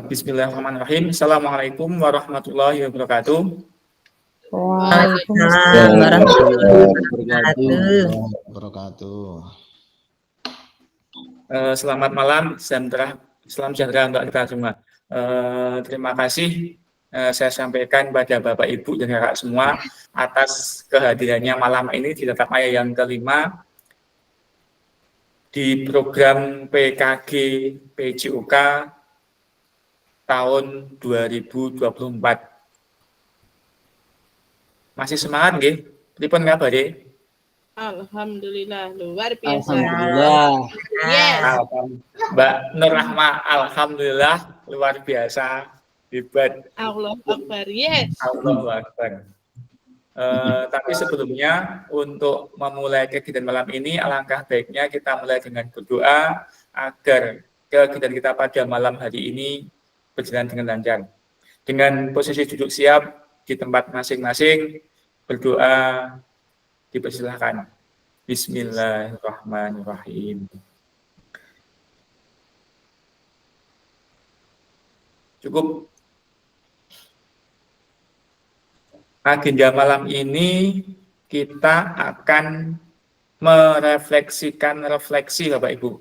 Bismillahirrahmanirrahim. Assalamualaikum warahmatullahi wabarakatuh. Waalaikumsalam warahmatullahi wabarakatuh. Selamat malam, salam sejahtera untuk kita semua. Terima kasih saya sampaikan pada Bapak Ibu dan kakak semua atas kehadirannya malam ini di Tatap Maya yang kelima di program PKG PJOK tahun 2024. Masih semangat nggih? Pripun kabare? Alhamdulillah, luar biasa. Alhamdulillah. Yes. Mbak Nur Rahma, alhamdulillah luar biasa, hebat. Allah Akbar, yes. Allahu Akbar. Tapi sebelumnya untuk memulai kegiatan malam ini, alangkah baiknya kita mulai dengan berdoa agar kegiatan kita pada malam hari ini berjalan dengan lancar. Dengan posisi duduk siap di tempat masing-masing, berdoa dipersilahkan. Bismillahirrahmanirrahim. Cukup. Agenda malam ini kita akan merefleksikan refleksi Bapak Ibu.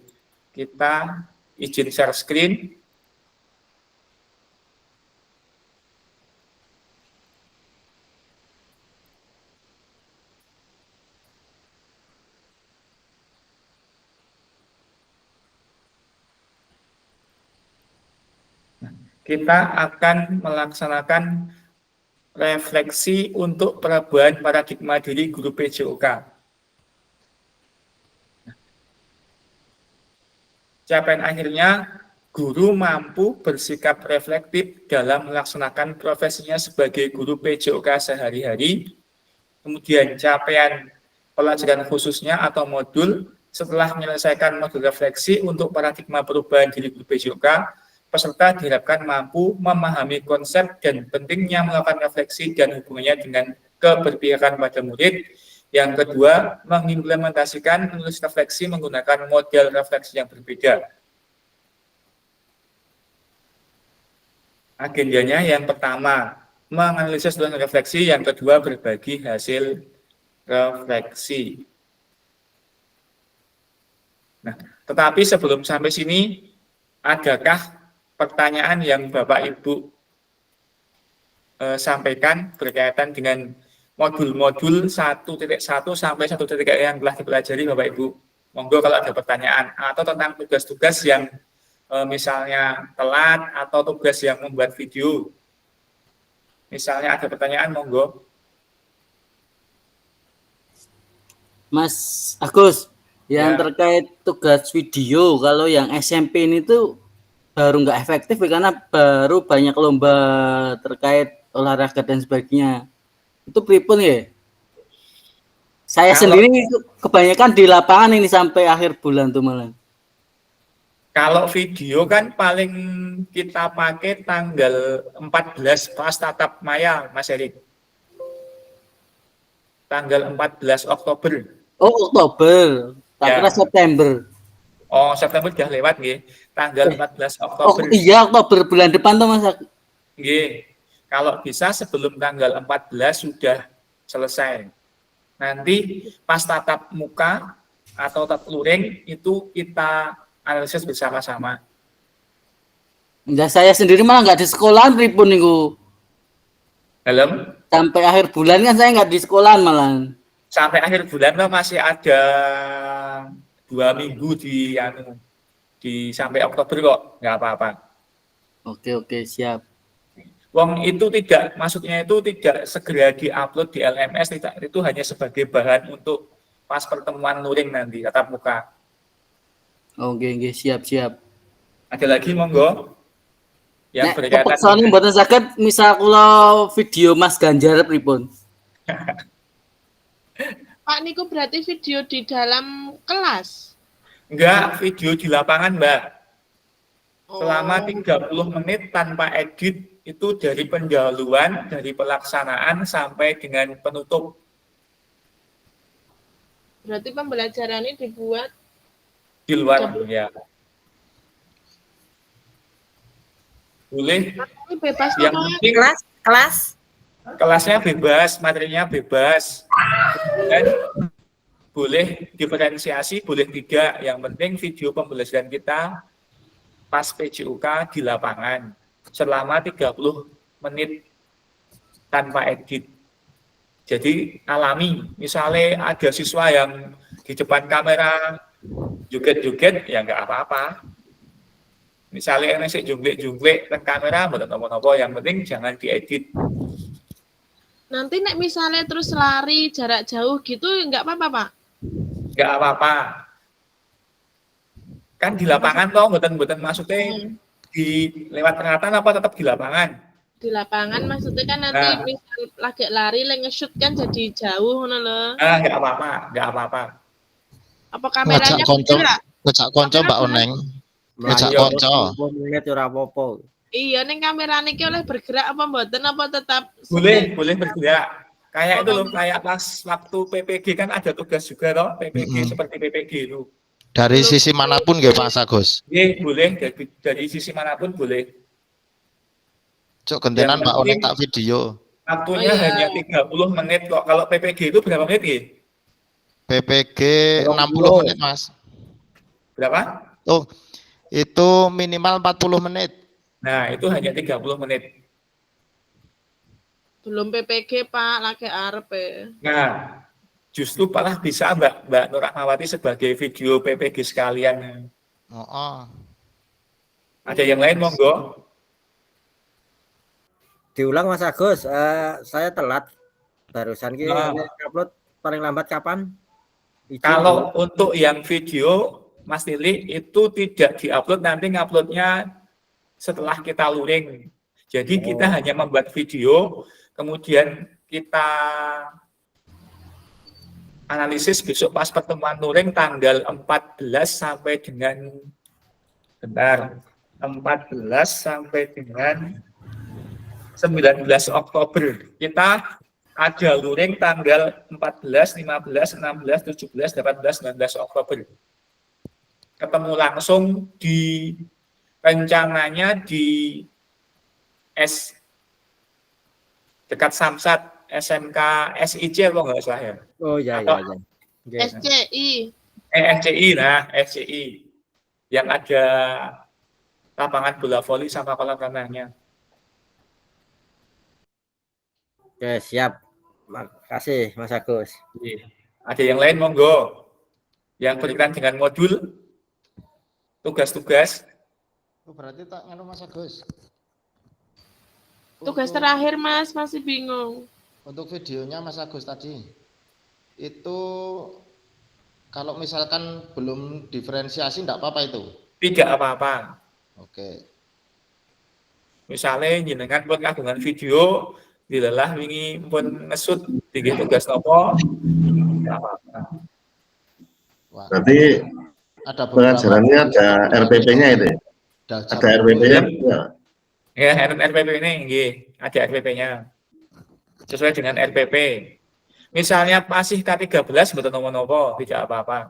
Kita izin share screen. Kita akan melaksanakan refleksi untuk perubahan paradigma diri guru PJOK. Capaian akhirnya, guru mampu bersikap reflektif dalam melaksanakan profesinya sebagai guru PJOK sehari-hari. Kemudian capaian pelajaran khususnya atau modul setelah menyelesaikan modul refleksi untuk paradigma perubahan diri guru PJOK, peserta diharapkan mampu memahami konsep dan pentingnya melakukan refleksi dan hubungannya dengan keberpihakan pada murid. Yang kedua, mengimplementasikan menulis refleksi menggunakan model refleksi yang berbeda. Agendanya yang pertama, menganalisis dan refleksi. Yang kedua, berbagi hasil refleksi. Nah, tetapi sebelum sampai sini, adakah pertanyaan yang Bapak Ibu sampaikan berkaitan dengan modul-modul 1.1 sampai 1.3 yang telah dipelajari Bapak Ibu? Monggo kalau ada pertanyaan atau tentang tugas-tugas yang misalnya telat atau tugas yang membuat video. Misalnya ada pertanyaan, monggo. Mas Agus, yang terkait tugas video, kalau yang SMP ini tuh baru nggak efektif karena baru banyak lomba terkait olahraga dan sebagainya. Itu pripun ya? Saya sendiri kebanyakan di lapangan ini sampai akhir bulan tuh malah. Kalau video kan paling kita pakai tanggal 14 pas tatap maya, Mas Erik. Tanggal 14 Oktober. Oh, Oktober. Tak kira September. Oh, September sudah lewat nggih. Tanggal 14 Oktober. Oh iya, Oktober bulan depan tuh Mas. Nggih. Kalau bisa sebelum tanggal 14 sudah selesai. Nanti pas tatap muka atau tatap luring itu kita analisis bersama-sama. Ya, saya sendiri malah nggak di sekolah pripun niku. Dalam sampai akhir bulan kan saya nggak di sekolah malah. Sampai akhir bulan kan masih ada 2 minggu di sampai Oktober kok, nggak apa-apa. Oke, siap. Wong itu tidak, maksudnya itu tidak segera diupload di LMS, tidak, itu hanya sebagai bahan untuk pas pertemuan luring nanti tatap muka. Oke, siap. Ada lagi monggo yang berkaitan. Soalnya mboten saged misal kula video Mas Ganjar pripun? Pak niku berarti video di dalam kelas? Enggak, video di lapangan, Mbak. Selama 30 menit tanpa edit, itu dari pendahuluan, dari pelaksanaan sampai dengan penutup. Berarti pembelajaran ini dibuat di luar ya. Boleh. Ini bebas Yang Pak. penting Kelas kelasnya bebas, materinya bebas. Dan boleh diferensiasi, boleh tidak. Yang penting video pembelajaran kita pas PJUK di lapangan selama 30 menit tanpa edit. Jadi alami. Misalnya ada siswa yang di depan kamera joget-joget, ya nggak apa-apa. Misalnya yang masih jungklik-jungklik ke kamera, bukan apa-apa. Yang penting jangan diedit. Nanti nek misalnya terus lari jarak jauh gitu nggak apa-apa Pak? Nggak apa-apa. Kan di lapangan toh, bukan maksudnya di lewat peralatan apa tetap di lapangan. Di lapangan maksudnya kan nanti Nah. misal lagi lari nge-shoot kan jadi jauh ngono lho. Nggak apa-apa, nggak apa-apa. Apa kameranya bergerak? ngejak konco Mbak Oneng. Ngejak Ayo. konco. Menit ora apa-apa. Iya, ning kamerane iki oleh bergerak apa mboten apa tetap Boleh bergerak. Kayak itu loh, kayak pas waktu PPG kan ada tugas juga loh, PPG seperti PPG itu. Dari sisi manapun nggih Pak Agus. Boleh dari sisi manapun boleh. Cuk gentenan Yang Mbak Oneng penting- tak video. Waktunya Oh, iya. hanya 30 menit kok. Kalau PPG itu berapa menit ya? PPG 60 menit Mas. Berapa? Oh, itu minimal 40 menit. Nah, itu hanya 30 menit. belum PPG Pak, lagi arep ya. Nah, justru malah bisa Mbak Nur Rahmawati sebagai video PPG sekalian. Oh. Ada yang lain monggo? Diulang Mas Agus, saya telat barusan ki Nah. upload paling lambat kapan? Izin Kalau untuk yang video, Mas Lili itu tidak diupload, nanti nguploadnya setelah kita luring. Jadi kita hanya membuat video, kemudian kita analisis besok pas pertemuan luring tanggal 14 sampai dengan 14 sampai dengan 19 Oktober. Kita ada luring tanggal 14, 15, 16, 17, 18, 19 Oktober. Ketemu langsung di rencananya di dekat Samsat, SMK SIC apa nggak salah ya? Oh ya Atau- ya. Ya. SCI. SCI yang ada lapangan bola voli sama kolam renangnya. Oke, siap. Makasih Mas Agus. Ada yang lain monggo yang berkaitan dengan modul tugas-tugas. Oh, berarti tak nganu Mas Agus. Tugas terakhir Mas, masih bingung. Untuk videonya Mas Agus tadi itu kalau misalkan belum diferensiasi enggak apa-apa itu. Tidak apa-apa. Oke. Misalnya jenengan pun kagungan video dilelah wingi pun ngesut tiga tugas nopo. Tidak apa-apa. Wah, Berarti ada beberapa pengajarannya ada RPP-nya itu ya? Ada RPP-nya? Ya. Ya, RPP ini nggih, ada RPP-nya. Sesuai dengan RPP. Misalnya masih K13 betul nopo-nopo, tidak apa-apa.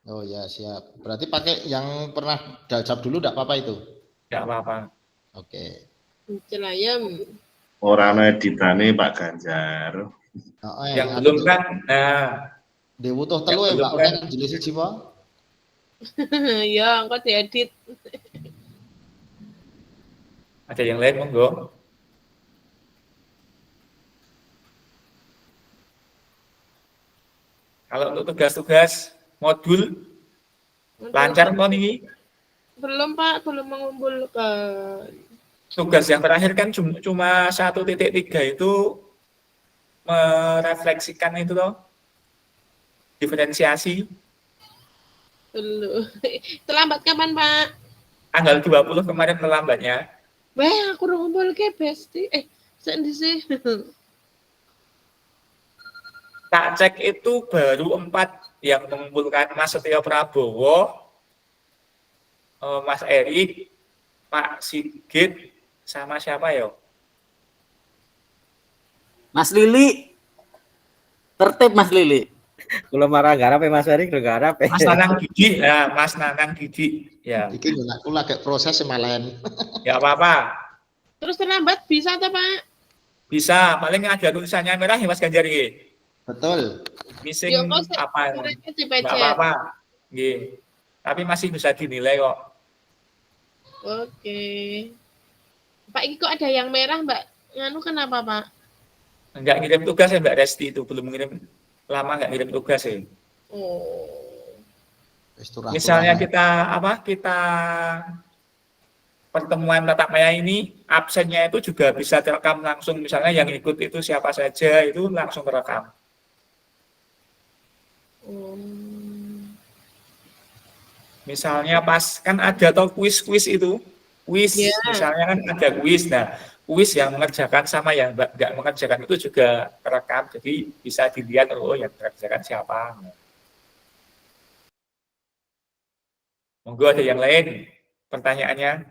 Oh ya, siap. Berarti pakai yang pernah daljab dulu enggak apa-apa itu. Tidak apa-apa. Oke. Celayem. Orang editane Pak Ganjar. Yang belum kan, nah, Dewu toh telu ya yang Mbak belum Oneng jenis siji apa? Ya, engko diedit. ada yang lain monggo. Kalau untuk tugas-tugas modul lancar kok nih. Belum Pak, belum mengumpulkan. Tugas yang terakhir kan cuma 1.3 itu merefleksikan itu loh, diferensiasi. Belum. Terlambat kapan Pak? Tanggal 20 kemarin terlambatnya. Wah, aku udah ngumpul ke besti. Sendi sih. Tak cek itu baru 4 yang mengumpulkan Mas Setio Prabowo, Mas Erik, Pak Sigit, sama siapa ya? Mas Lili. Tertib Mas Lili. Kalau marah garap Mas Ferry kalau garap. Mas Nanang Didik, ya, Mas Nanang Didik, ya, Iki aku lagi proses semalahan. ya apa-apa, Terus terlambat bisa atau Pak? bisa, paling ada tulisannya merah ya Mas Ganjar ini, Betul. missing Yo kok apa, caranya nggak dipecet. apa-apa, nggih. Tapi masih bisa dinilai kok. Oke. Pak, ini kok ada yang merah, Mbak? Nganu kenapa, Pak? Nggak ngirim tugas ya Mbak Resti itu, belum ngirim, lama nggak ngirim tugas ya. Oh. Misalnya kita pertemuan tatap muka ini, absennya itu juga bisa terekam langsung, misalnya yang ikut itu siapa saja, itu langsung terekam. Misalnya pas kan ada atau kuis itu, Yeah. misalnya kan ada kuis, nah kuis yang mengerjakan sama yang nggak mengerjakan itu juga terekam, jadi bisa dilihat oh yang mengerjakan siapa. Monggo ada yang lain pertanyaannya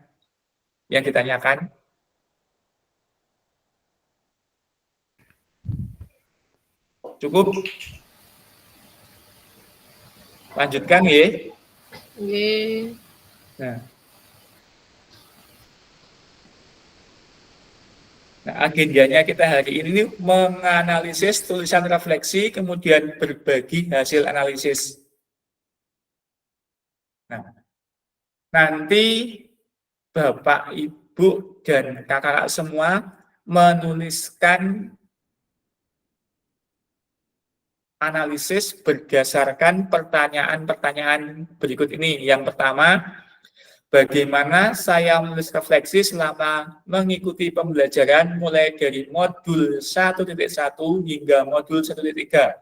yang ditanyakan. Cukup? Lanjutkan ya. Nggih. Nah, agendanya kita hari ini menganalisis tulisan refleksi, kemudian berbagi hasil analisis. Nah, nanti Bapak, Ibu, dan kakak semua menuliskan analisis berdasarkan pertanyaan-pertanyaan berikut ini. Yang pertama, bagaimana saya menulis refleksi selama mengikuti pembelajaran mulai dari modul 1.1 hingga modul 1.3.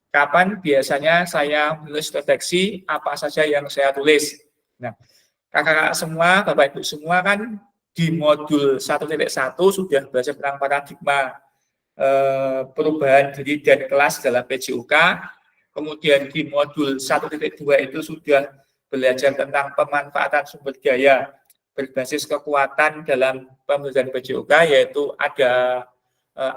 Kapan biasanya saya menulis refleksi, apa saja yang saya tulis. Nah, kakak-kakak semua, Bapak Ibu semua kan di modul 1.1 sudah belajar tentang paradigma perubahan diri dan kelas dalam PJOK. Kemudian di modul 1.2 itu sudah belajar tentang pemanfaatan sumber daya berbasis kekuatan dalam pembelajaran PJOK, yaitu ada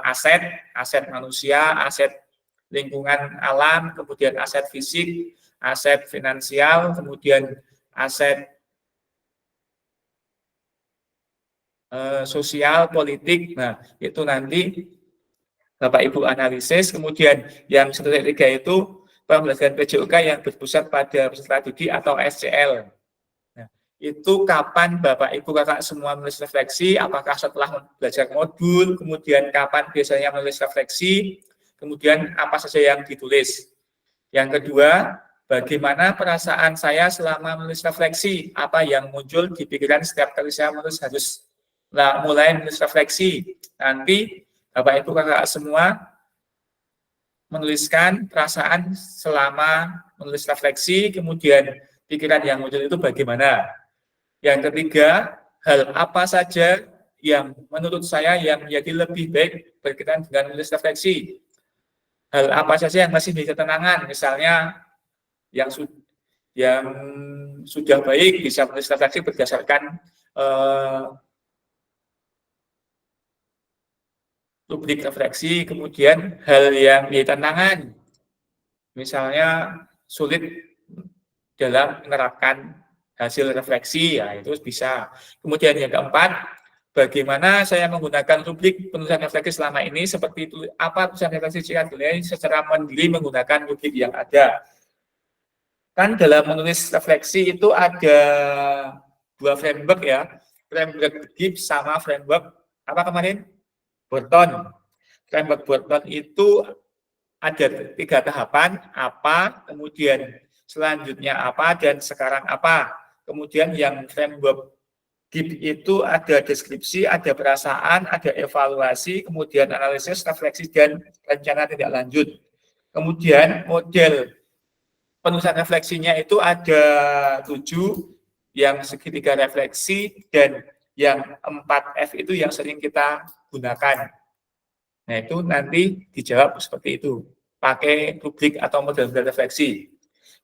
aset manusia, aset lingkungan alam, kemudian aset fisik, aset finansial, kemudian aset sosial, politik. Nah, itu nanti Bapak Ibu analisis. Kemudian yang 1.3 itu pembelajaran PJOK yang berpusat pada peserta didik atau SCL. Nah, itu kapan Bapak Ibu kakak semua menulis refleksi, apakah setelah belajar modul, kemudian kapan biasanya menulis refleksi, kemudian apa saja yang ditulis. Yang kedua, bagaimana perasaan saya selama menulis refleksi, apa yang muncul di pikiran setiap kali saya menulis harus mulai menulis refleksi. Nanti Bapak Ibu kakak semua menuliskan perasaan selama menulis refleksi, kemudian pikiran yang muncul itu bagaimana. Yang ketiga, hal apa saja yang menurut saya yang menjadi lebih baik berkaitan dengan menulis refleksi. Hal apa saja yang masih bisa ketenangan, misalnya yang sudah baik bisa menulis refleksi berdasarkan rubrik refleksi. Kemudian hal yang menjadi tantangan, misalnya sulit dalam menerapkan hasil refleksi, ya itu bisa. Kemudian yang keempat, bagaimana saya menggunakan rubrik penulisan refleksi selama ini, seperti itu apa penulisan refleksi secara mandiri menggunakan rubrik yang ada. Kan dalam menulis refleksi itu ada dua framework ya, framework Gibbs sama framework apa kemarin? Burton. Framework Burton itu ada 3 tahapan, apa, kemudian selanjutnya apa, dan sekarang apa. Kemudian yang framework Gibbs itu ada deskripsi, ada perasaan, ada evaluasi, kemudian analisis, refleksi, dan rencana tindak lanjut. Kemudian model penulisan refleksinya itu ada 7, yang segitiga refleksi, dan yang 4F itu yang sering kita gunakan. Nah, itu nanti dijawab seperti itu, pakai rubrik atau model-model refleksi.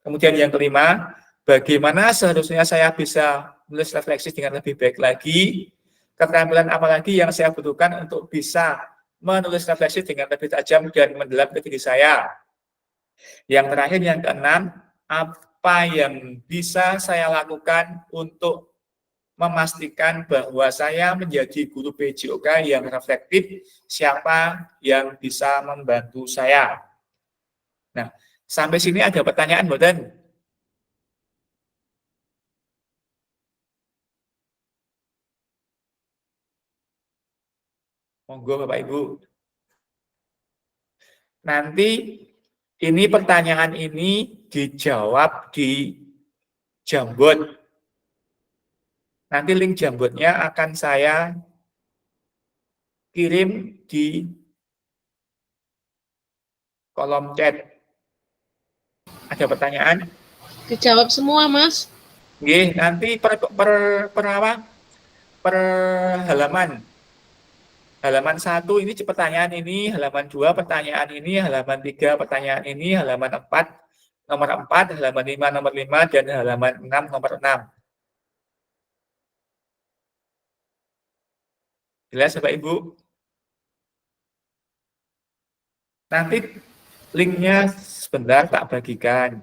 Kemudian yang kelima, bagaimana seharusnya saya bisa menulis refleksi dengan lebih baik lagi, keterampilan apa lagi yang saya butuhkan untuk bisa menulis refleksi dengan lebih tajam dan mendalam ke diri saya. Yang terakhir, yang keenam, apa yang bisa saya lakukan untuk memastikan bahwa saya menjadi guru PJOK yang reflektif, siapa yang bisa membantu saya. Nah, sampai sini ada pertanyaan, Mboten? Monggo Bapak Ibu. Nanti ini pertanyaan ini dijawab di Jambot. Nanti link Jambotnya akan saya kirim di kolom chat. Ada pertanyaan? Dijawab semua, Mas. Nggih, nanti per halaman. Halaman 1 ini pertanyaan ini, halaman 2 pertanyaan ini, halaman 3 pertanyaan ini, halaman 4 nomor 4, halaman 5 nomor 5, dan halaman 6 nomor 6. Jelas Bapak Ibu? Nanti linknya sebentar tak bagikan.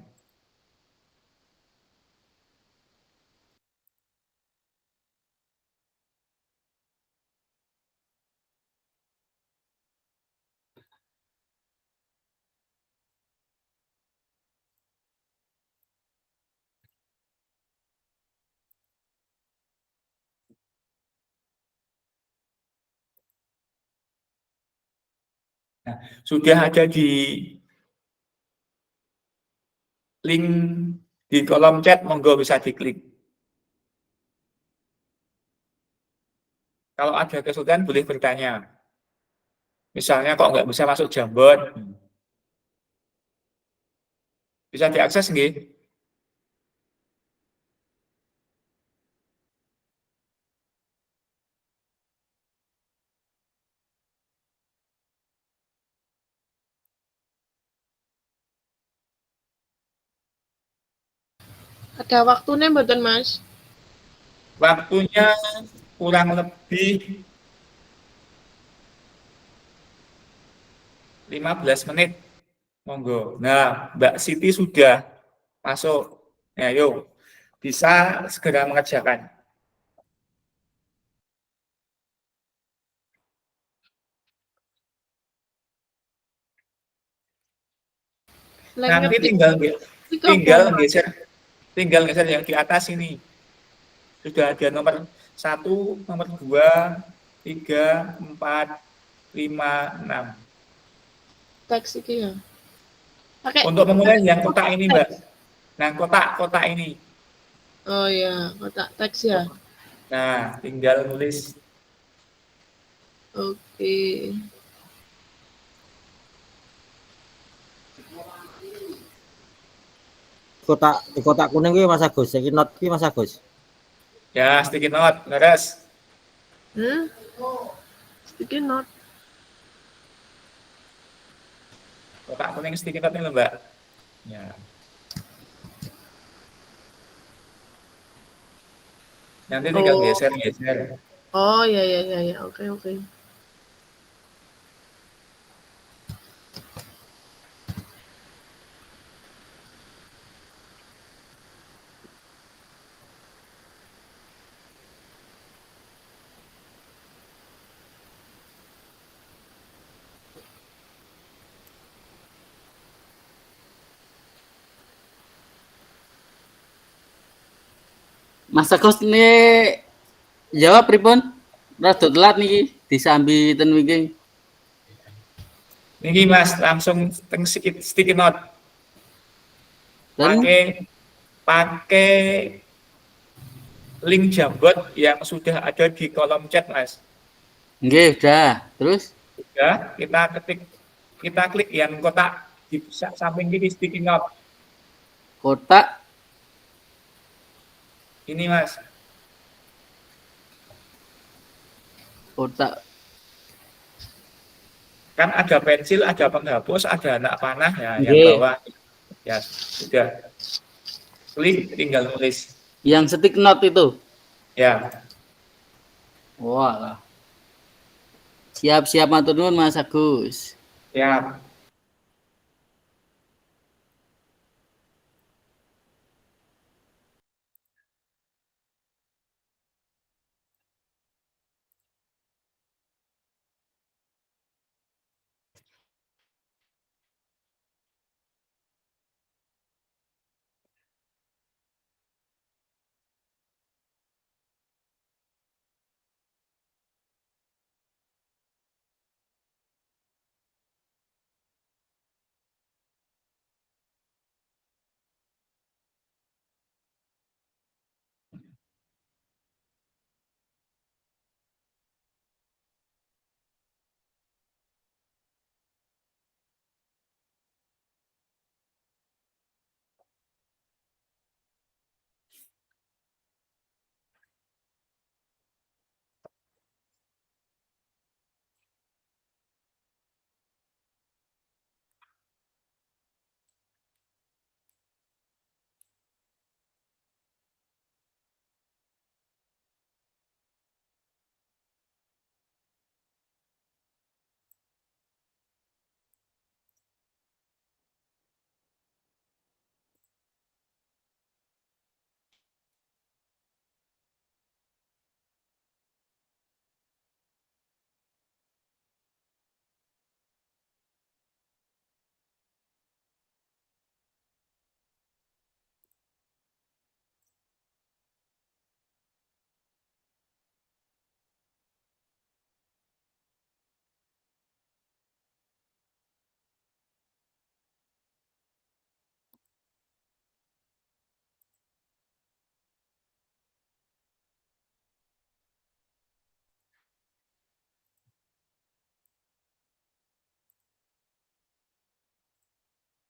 Nah, sudah ada di link di kolom chat, monggo bisa diklik. Kalau ada kesulitan boleh bertanya. Misalnya kok nggak bisa masuk Jambot, bisa diakses nggih? Ada waktunya mboten, Mas? Waktunya kurang lebih 15 menit. Monggo. Nah, Mbak Siti sudah masuk. Nah, yuk. Bisa segera mengerjakan. Nanti tinggal geser yang di atas ini. Sudah ada nomor 1, nomor 2, 3, 4, 5, 6. Teks iki ya. Pakai Untuk memulai yang kotak ini, Mbak. Nah, kotak ini. Oh ya, kotak teks ya. Nah, tinggal nulis. Oke. Kotak kuning kuwi Mas Agus, iki not kuwi Mas Agus. Ya, sticky note, leres. Sticky note. Kotak kuning sticky note ini, Mbak. Ya. Nanti tinggal geser. Oh ya. Oke. Mas Agus ini jawab pripun? Rada telat niki disambi ten wiki. Niki Mas, langsung teng sticky note. Pakai link Jambot yang sudah ada di kolom chat, Mas. Nggih, udah. Terus? Udah, kita klik yang kotak di samping kiri sticky note. Kotak ini, Mas. Kotak. Kan ada pensil, ada penghapus, ada anak panah ya, yang bawah. Ya, sudah. Klik, tinggal nulis. Yang stick note itu? Ya. Wah. Siap-siap matur nuwun Mas Agus. Ya.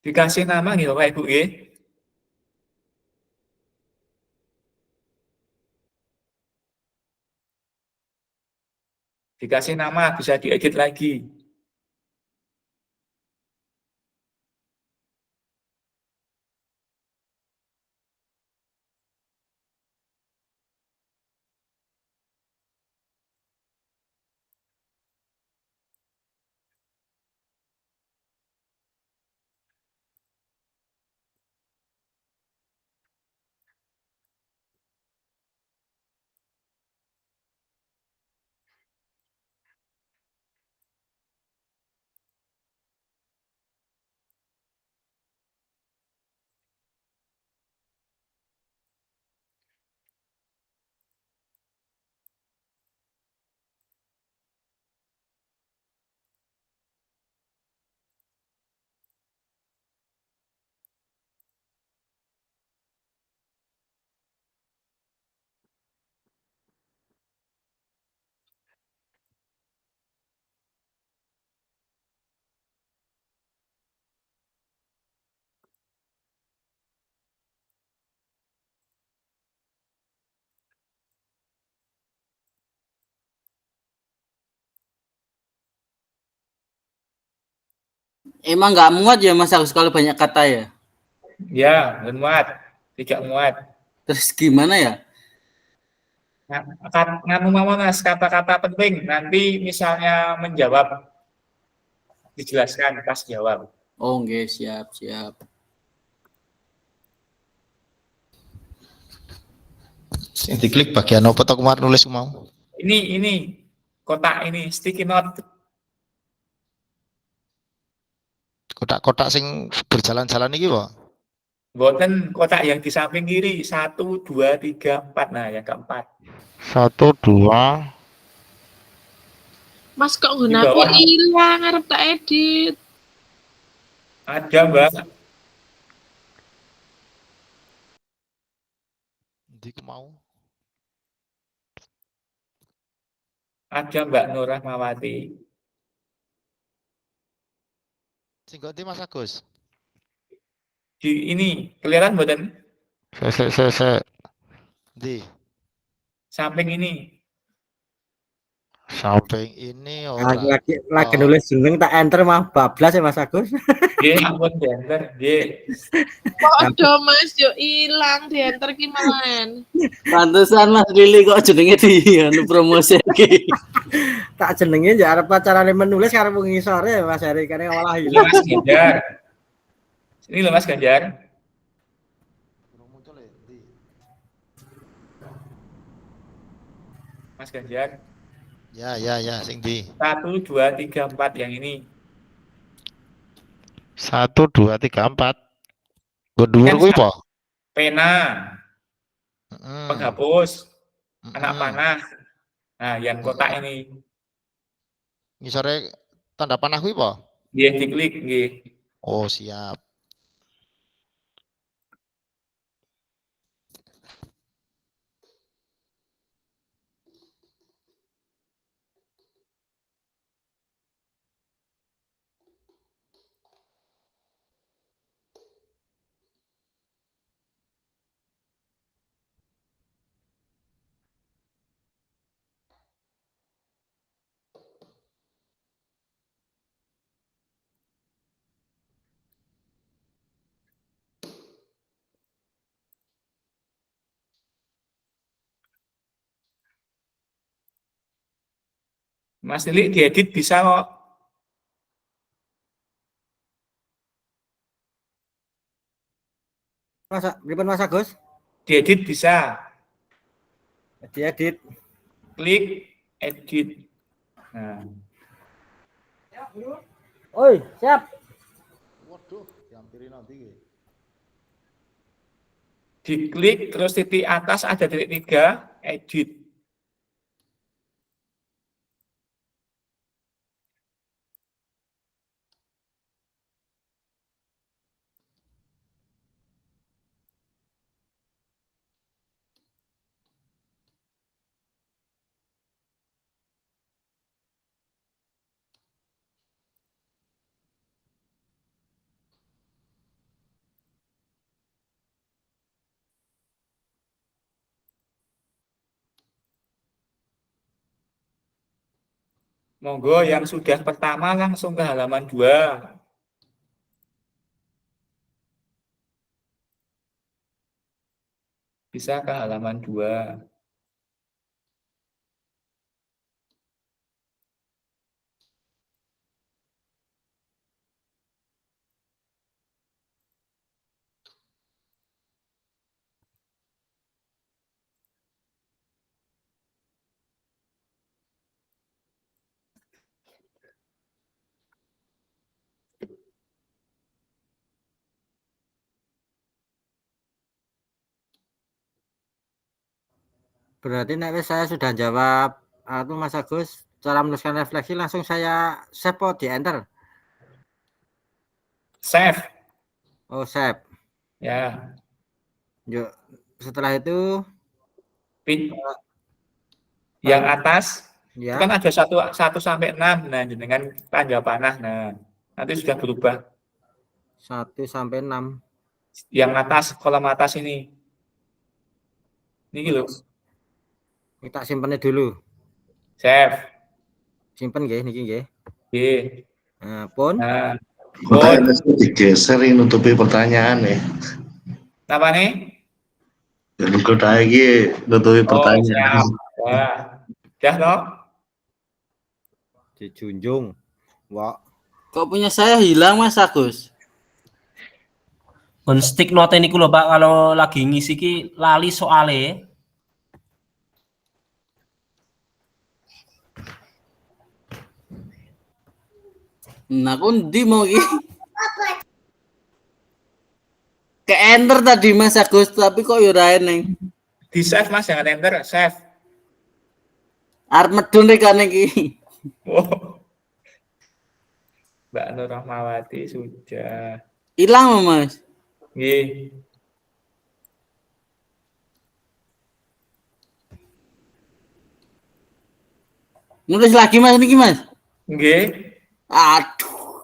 Dikasih nama gitu Bapak Ibu ya. Dikasih nama bisa diedit lagi. Emang nggak muat ya Mas Agus kalau banyak kata ya? Ya, muat. Tidak muat. Terus gimana ya? Nganu Mas, kata-kata penting. Nanti misalnya menjawab, dijelaskan pas jawab. Oh, oke, siap, siap. Sing diklik bagian apa to kemarin nulis mau? Ini kotak ini sticky note. Kotak-kotak sing berjalan-jalan iki Pak. Boten kotak yang di samping kiri 1, 2, 3, 4. Nah, yang keempat. 1 2 Mas kok Di nggunaku bawah ilang arep tak edit. ada Mbak. ndi ku mau? Ada Mbak Nur Rahmawati. Sing ndi Mas Agus? Di ini kelihatan boten? Se. Ndi? Samping ini. Samping ini ora. Lagi nulis jeneng tak enter mah bablas ya Mas Agus. Nggih, ampun diantar. Nggih. Podo Mas yo ilang diantar ki malahan. Pantesan Mas Lili kok jenenge di anu promosi iki. Tak jenenge ya arep carane menulis karo ngisore Mas Heri kene olah Ini ilang. Mas Ganjar. Ini loh Mas Ganjar. Belum muncul ya? Ndi? Mas Ganjar. Ya, sing ndi? 1, 2, 3, 4 yang ini. 1 2 3 4. Nggo dhuwur kuwi apa? Pena, Heeh. penghapus, anak panah. Nah, yang kotak ini. Ngisore tanda panah kuwi apa? Nggih, diklik nggih. Oh, siap. Mas Lili diedit bisa kok. Mas, pripun Mas Agus? Diedit bisa. Diedit. Klik edit. Nah, Oi, siap. Waduh, dihampiri nanti iki. diklik terus titik atas ada titik 3, edit. Monggo yang sudah pertama langsung ke halaman 2. Bisa ke halaman 2. Berarti nek wis saya sudah jawab Mas Agus, cara menuliskan refleksi langsung saya save di enter. Save. Oh, save. Ya. Yuk, setelah itu yang atas itu kan ya ada 1 sampai 6. Nah, dengan tanda panah. Nah, nanti sudah berubah. 1 sampai 6. Yang atas, kolom atas ini. Ini loh. Kita simpennya dulu. Save. Simpen nggih niki nggih. Nggih. Nah, pun. Nah, Kok digeser ini nutupi pertanyaan ya. apa nih? Jadi kok lagi nutupi Oh, pertanyaan. siap. Ya. Udah toh? Dijunjung. Wah. Kok punya saya hilang Mas Agus? On stick note niku lho Pak, kalau lagi ngisi ki lali soale. Nah, aku ndi mau iki? Ke enter tadi Mas Agus, tapi kok yo ora eneng. Di save Mas, jangan enter, save. Arep medun rekane iki. Oh. Mbak Nur Rahmawati sudah. Hilang Mas. Nggih. Nulis lagi Mas niki Mas. Nggih. Aduh.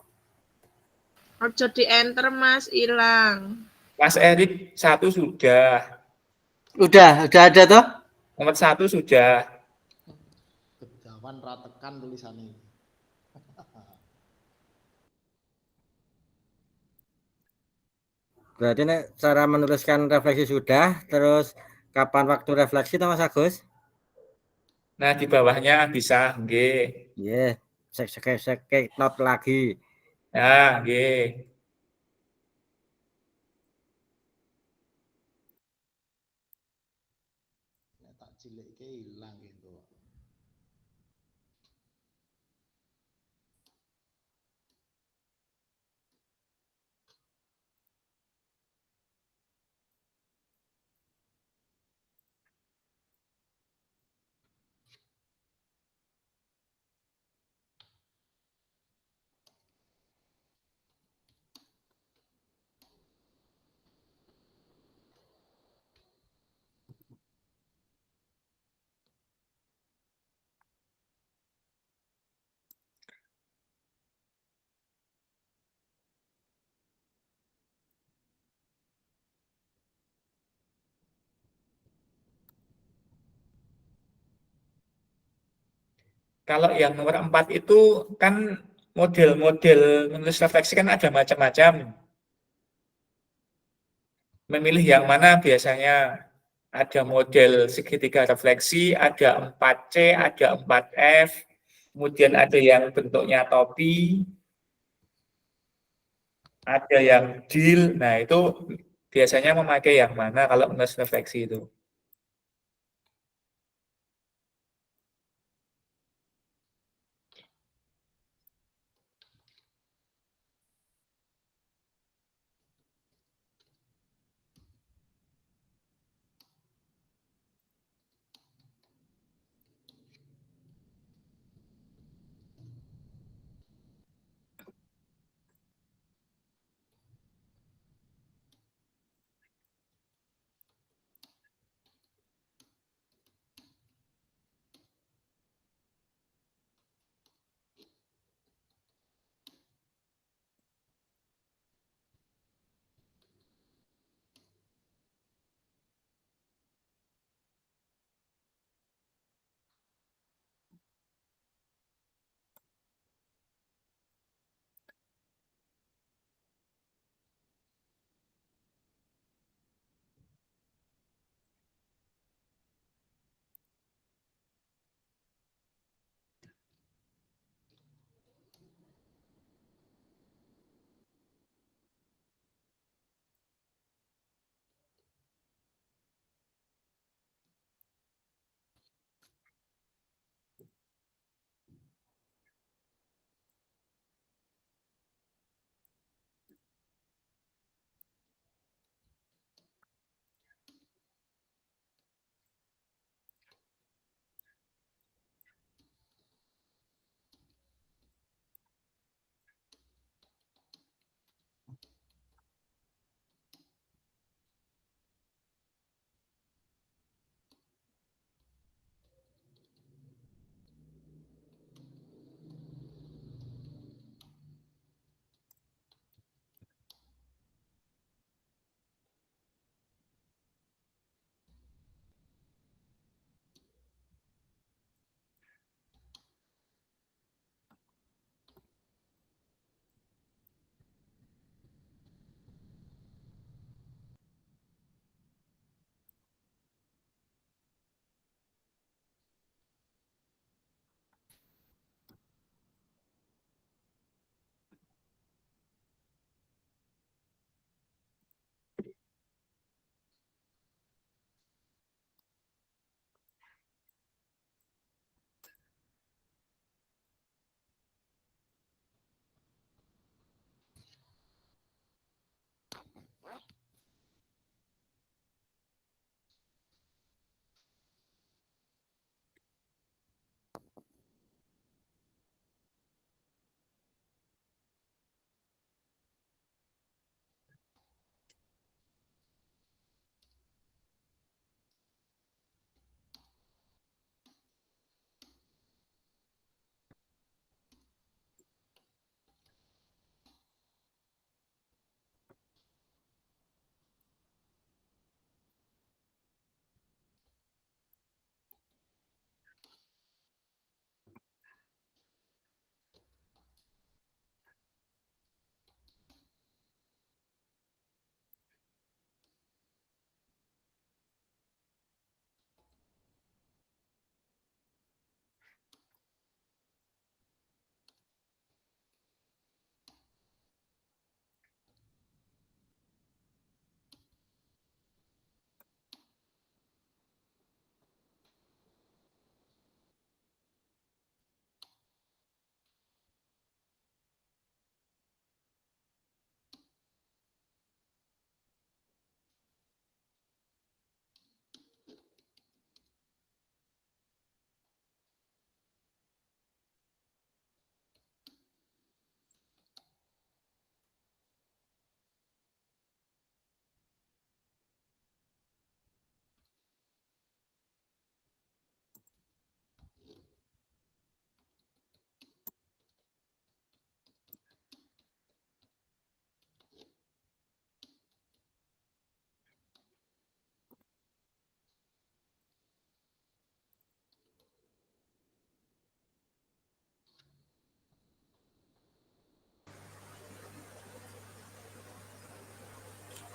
Ojo di enter Mas, hilang. Mas Erik 1 sudah. Udah ada toh? Nomor 1 sudah. Kejawan ratekan tulisannya. Berarti nek cara menuliskan refleksi sudah, terus kapan waktu refleksi toh Mas Agus? Nah, di bawahnya bisa, nggih. Nggih. Sek not lagi. Nah, nggih. Nek tak cilik hilang gitu. Kalau yang nomor 4 itu kan model-model menulis refleksi kan ada macam-macam. Memilih yang mana biasanya? Ada model segitiga refleksi, ada 4C, ada 4F, kemudian ada yang bentuknya topi, ada yang deal. Nah, itu biasanya memakai yang mana kalau menulis refleksi itu?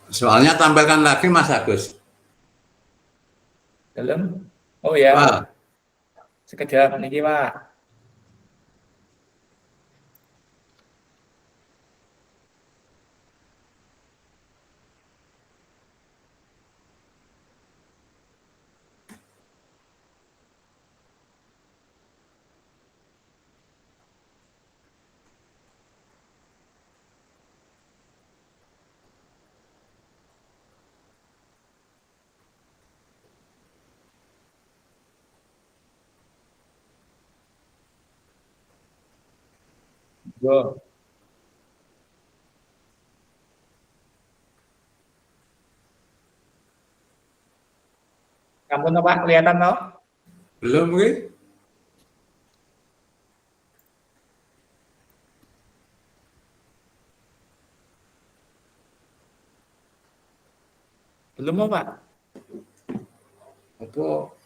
Soalnya tampilkan lagi Mas Agus. Dalam. Oh ya, Wah, sekejap niki Pak. Go. Kamu Pak kelihatan toh? belum Ki? Belum Pak. Apa?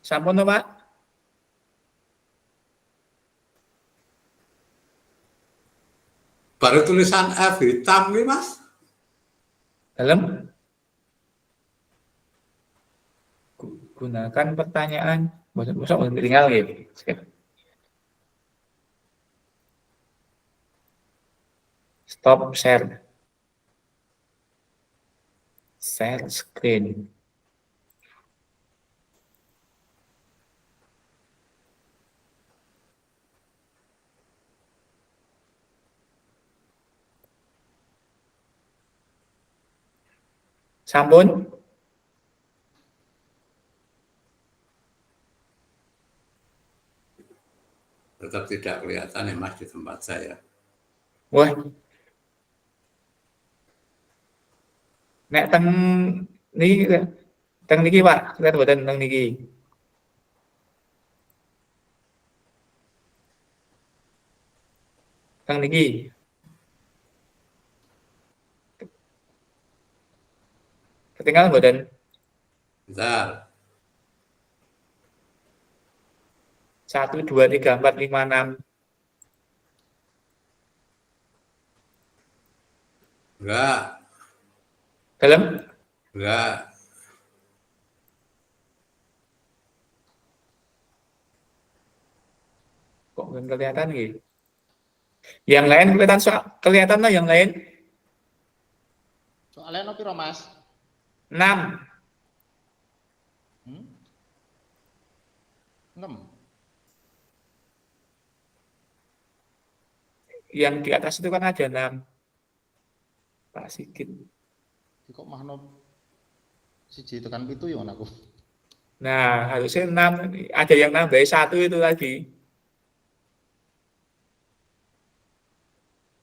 Sampun toh, Pak? Baru tulisan F hitam nih Mas. Dalam. Gunakan pertanyaan. Bosok tinggal gitu. Stop share. Share screen. Sampun? Tetap tidak kelihatan ya Mas di tempat saya. Wah. Nek teng niki teng niki Pak, lihat badan teng niki. Teng niki. Ketinggalan badan. Bentar. 1 2 3 4 5 6. Enggak, Dalam. enggak. Kok belum kelihatan gitu? Yang lain kelihatan lah yang lain. Soalnya no piro Mas? 6. 6. Yang di atas itu kan ada 6. Pak Sigit. Kok mahno siji tekan pitu ya aku. Nah, harusnya 6. Ada yang nambah 1 itu tadi.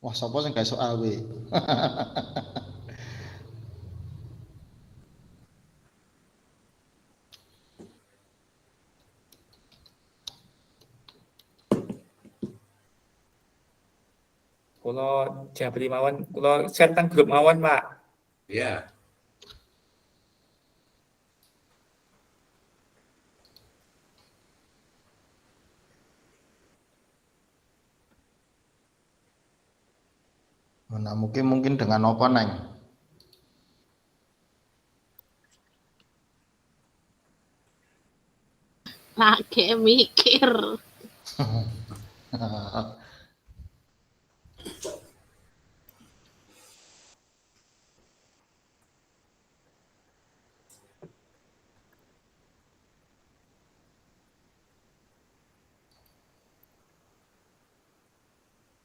Wah, sapa sing gawe soal we? Kalau Jabri mawon, kalau share teng grup mawon, Pak. Iya. Nah, mungkin dengan apa neng? Lagi mikir.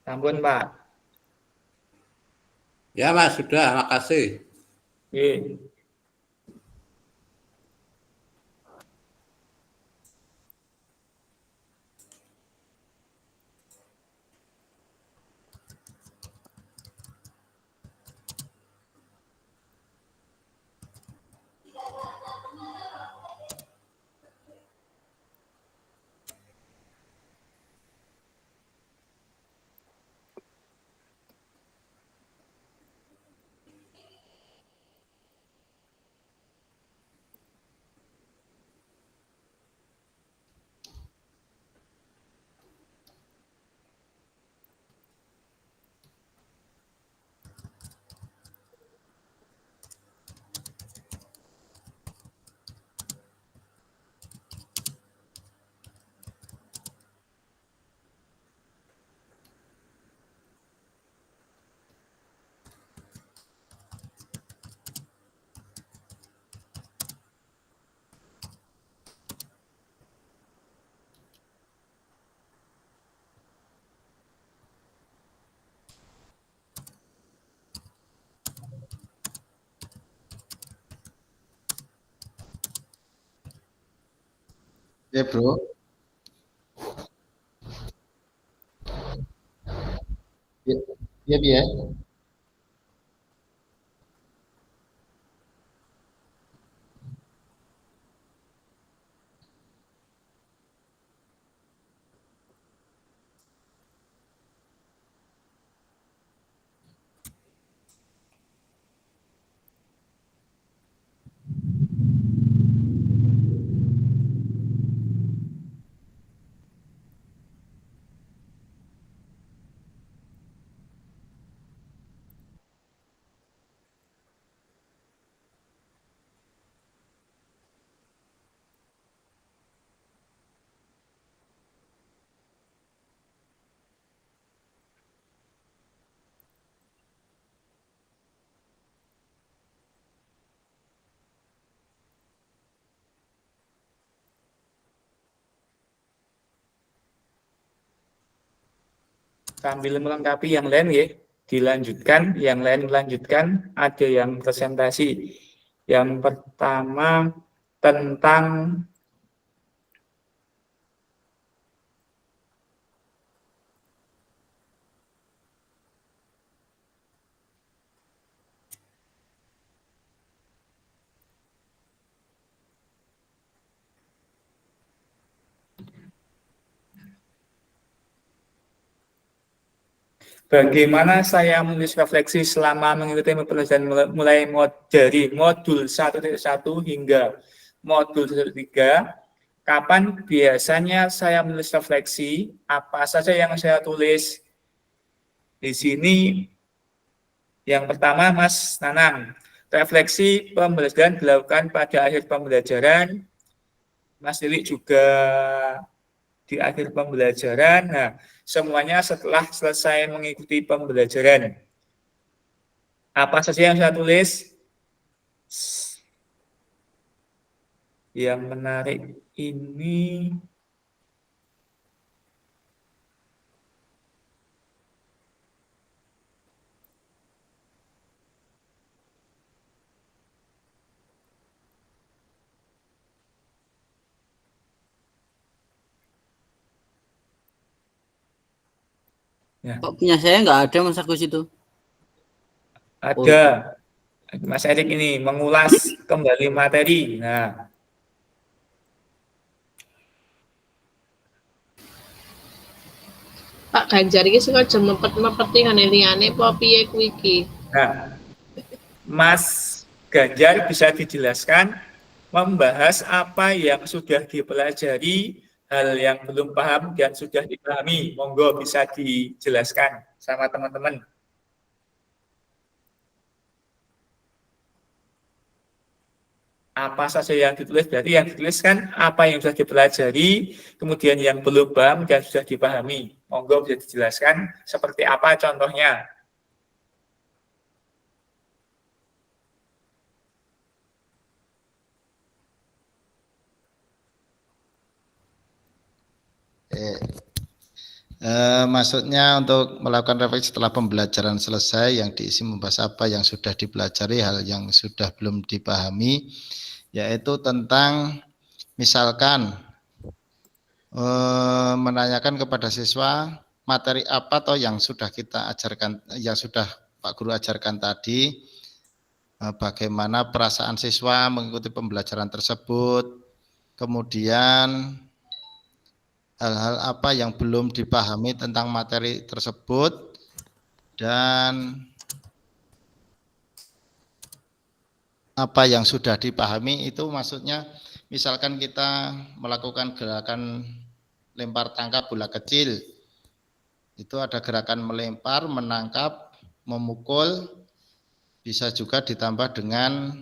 Sampun, Pak. Ya Mas, sudah, makasih. Nggih. Oke, Bro. Iya, iya. Sambil melengkapi yang lain ya, dilanjutkan, yang lain melanjutkan, ada yang presentasi. Yang pertama tentang bagaimana saya menulis refleksi selama mengikuti pembelajaran mulai dari modul 1.1 hingga modul 1.3. Kapan biasanya saya menulis refleksi? Apa saja yang saya tulis? Di sini yang pertama, Mas Nanang, refleksi pembelajaran dilakukan pada akhir pembelajaran. Mas Lili juga di akhir pembelajaran. Nah, semuanya setelah selesai mengikuti pembelajaran. Apa saja yang saya tulis? Yang menarik ini ya. Kok punya saya nggak ada Mas Agus itu? Ada Mas Erik ini mengulas kembali materi. Nah, Pak Ganjar iki sengaja mepet-mepeti ngene liyane apa piye kuwi iki? nah, Mas Ganjar bisa dijelaskan membahas apa yang sudah dipelajari, hal yang belum paham dan sudah dipahami. Monggo bisa dijelaskan sama teman-teman. Apa saja yang ditulis, berarti yang ditulis kan apa yang sudah dipelajari, kemudian yang belum paham dan sudah dipahami. Monggo bisa dijelaskan seperti apa contohnya. Maksudnya untuk melakukan refleksi setelah pembelajaran selesai yang diisi membahas apa yang sudah dipelajari, hal yang sudah belum dipahami, yaitu tentang misalkan menanyakan kepada siswa materi apa toh yang sudah kita ajarkan, yang sudah Pak Guru ajarkan tadi, bagaimana perasaan siswa mengikuti pembelajaran tersebut, kemudian hal-hal apa yang belum dipahami tentang materi tersebut, dan apa yang sudah dipahami itu maksudnya misalkan kita melakukan gerakan lempar tangkap bola kecil, itu ada gerakan melempar, menangkap, memukul, bisa juga ditambah dengan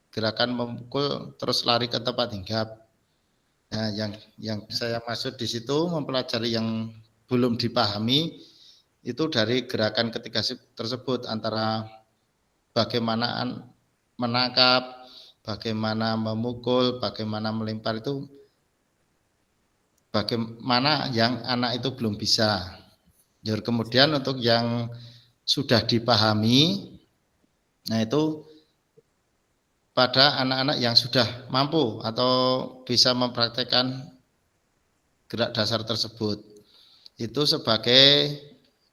gerakan memukul terus lari ke tempat hinggap. Nah, yang saya maksud di situ mempelajari yang belum dipahami itu dari gerakan ketiga tersebut, antara bagaimana menangkap, bagaimana memukul, bagaimana melempar, itu bagaimana yang anak itu belum bisa. Jadi kemudian untuk yang sudah dipahami, nah itu pada anak-anak yang sudah mampu atau bisa mempraktekkan gerak dasar tersebut. Itu sebagai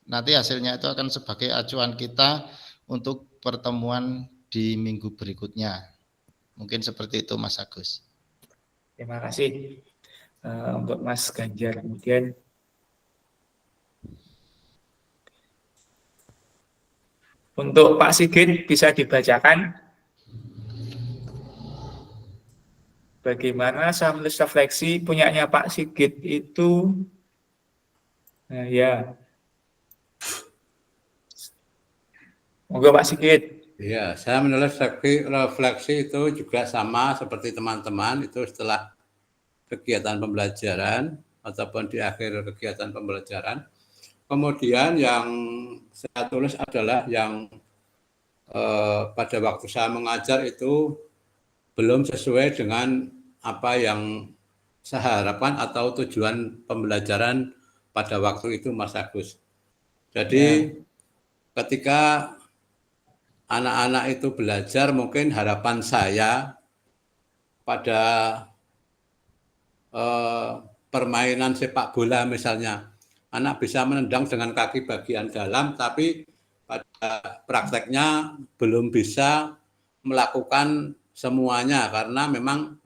nanti hasilnya itu akan sebagai acuan kita untuk pertemuan di minggu berikutnya. Mungkin seperti itu Mas Agus. Terima kasih untuk Mas Ganjar. Kemudian untuk Pak Sigit bisa dibacakan bagaimana saya menulis refleksi punyanya Pak Sigit itu ya. Monggo Pak Sigit. Ya, saya menulis refleksi itu juga sama seperti teman-teman, itu setelah kegiatan pembelajaran ataupun di akhir kegiatan pembelajaran. Kemudian yang saya tulis adalah yang pada waktu saya mengajar itu belum sesuai dengan apa yang saya harapkan atau tujuan pembelajaran pada waktu itu Mas Agus. Jadi ketika anak-anak itu belajar, mungkin harapan saya pada permainan sepak bola misalnya, anak bisa menendang dengan kaki bagian dalam, tapi pada prakteknya belum bisa melakukan semuanya karena memang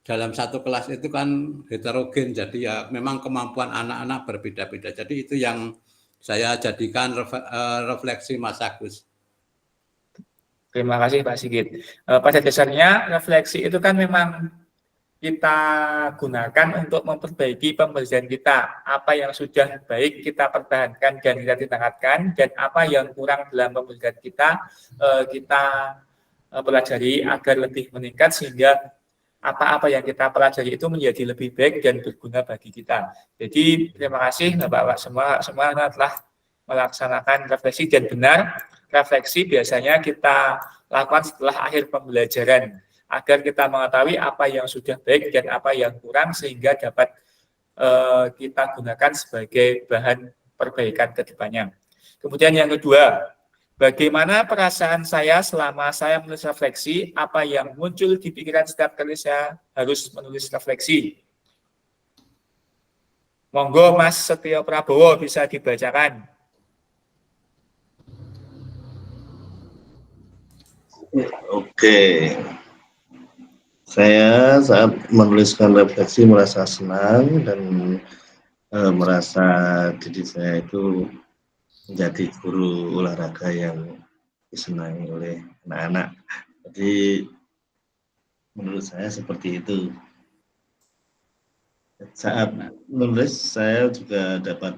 dalam satu kelas itu kan heterogen, jadi ya memang kemampuan anak-anak berbeda-beda. Jadi itu yang saya jadikan refleksi Mas Agus. Terima kasih Pak Sigit. Pada dasarnya refleksi itu kan memang kita gunakan untuk memperbaiki pembelajaran kita. Apa yang sudah baik kita pertahankan dan kita tingkatkan, dan apa yang kurang dalam pembelajaran kita pelajari agar lebih meningkat sehingga apa-apa yang kita pelajari itu menjadi lebih baik dan berguna bagi kita. Jadi terima kasih Bapak-Bapak semua telah melaksanakan refleksi, dan benar refleksi biasanya kita lakukan setelah akhir pembelajaran agar kita mengetahui apa yang sudah baik dan apa yang kurang sehingga dapat kita gunakan sebagai bahan perbaikan ke depannya. Kemudian yang kedua, bagaimana perasaan saya selama saya menulis refleksi, apa yang muncul di pikiran setiap kali saya harus menulis refleksi. Monggo Mas Setio Prabowo bisa dibacakan. Oke. Saya saat menuliskan refleksi merasa senang dan merasa diri saya itu menjadi guru olahraga yang disenangi oleh anak-anak. Jadi menurut saya seperti itu. Saat menulis saya juga dapat